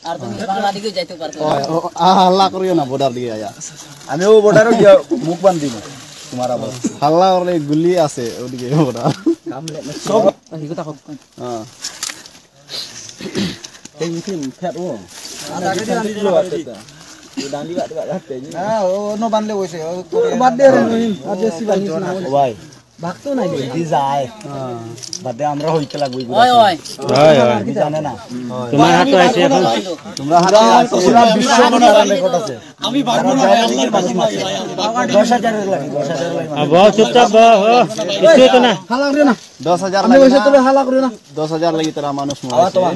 আর তুমি বাংলা দিকে যাইতে পারছো হাল্লা করিও না বর্ডার দিকে আয়া আমি ও বর্ডারে মুখ বান্ধি না তোমার আবার হাল্লা করলে গুলি আছে ওদিকে বর্ডার সব হিগো তাকো হ্যাঁ এই মিটিং ফেট ও আর আগে দিলো আছে ডান্ডি বাদ হাতে না ও নো বানলে হইছে বাদ দে রে নহিম আর বেশি বানিস না ভাই ভাগতো নাই দি যায় বাদে আমরা হইতে লাগবই ওই ওই হয় হয় কি জানে না তোমার হাতে আছে এখন তোমরা হাতে পুরো বিশ্ব মনের রেকর্ড আছে আমি ভাগবো না আল্লাহর বাসি 10000 এর লাগি 10000 লাগি বহুত চুপচাপ বহ কিছু তো না হালা করে না 10000 লাগি আমি তুমি হালা করে না 10000 লাগি তোরা মানুষ মরে তোমার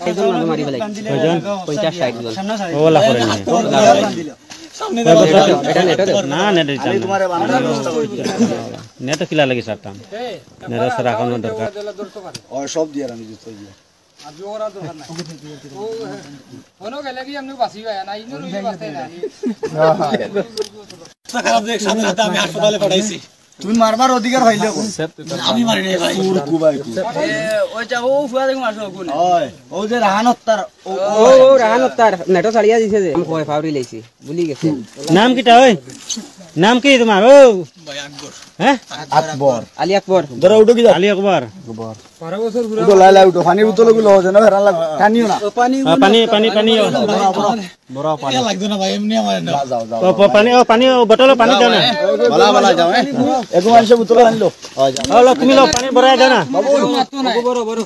এইজন না মারি বলে কয়জন 50 60 জন ওলা করে না সামনে দাও এটা নেট না নেট আমি তোমারে বানানোর চেষ্টা করি নেট কিলা লাগি সারতাম নেট সারা কোন দরকার ও সব দিয়ে আমি দিতে দিয়ে আজ ওরা দরকার নাই ও হনো গেলে কি আমনে বাসি হয় না ইনো রুই বাসতে না খারাপ দেখ সামনে হাতে আমি হাসপাতালে পাঠাইছি তুমি মারবার অধিকার হইলে আমি মারি নাই ভাই সুর কুবাই কু ওই যা ও ফুয়া দেখো মারছো কোন ওই ও যে রাহানত তার ও রাহানত তার নেটো ছাড়িয়া দিছে যে আমি কয় ফাউরি লাইছি ভুলি গেছে নাম কিটা ওই নাম কি তোমার ও ভাই আকবর হ্যাঁ আকবর আলী আকবর ধরো উঠো কি আলী আকবর আকবর 12 বছর ঘুরে উঠো লাই লাই উঠো পানি বোতল গুলো হচ্ছে না হেরান লাগ টানিও না পানি পানি বড় পানি লাগতো না ভাই এমনি আমার না যাও যাও পানি বোতল পানি দাও না বলা বলা যাও এগো মানুষ বোতল আনলো যাও ও তুমি লো পানি ভরায় দাও না বাবু মারতো না বড় বড়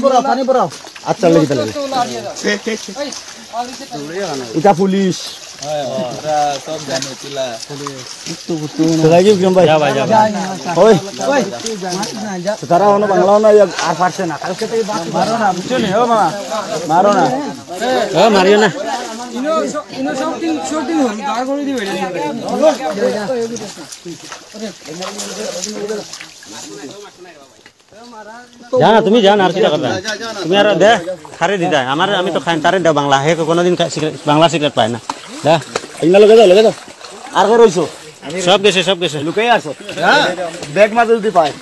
বড় পানি পড়াও আচ্ছা লাগি তাহলে তো লাড়িয়ে দাও এই আলিতে এটা পুলিশ সব জানো চিলা লাগি গম ভাই যাও ভাই যাও ওই তারা হনো বাংলা না আর পারছে না কালকে থেকে মারো না বুঝছো নি ও মামা মারো না ও মারিও না ইনো সব দিন হল দাঁড় করে দিবে জানা তুমি জানা আর কি করবে তুমি আর দে খারে দি দা আমার আমি তো খাই তারে দাও বাংলা হে কোনদিন বাংলা সিগারেট পায় না দা ইনা লগে দাও আর কই রইছো সব গেছে লুকাই আছো হ্যাঁ ব্যাগ মাঝে যদি পায়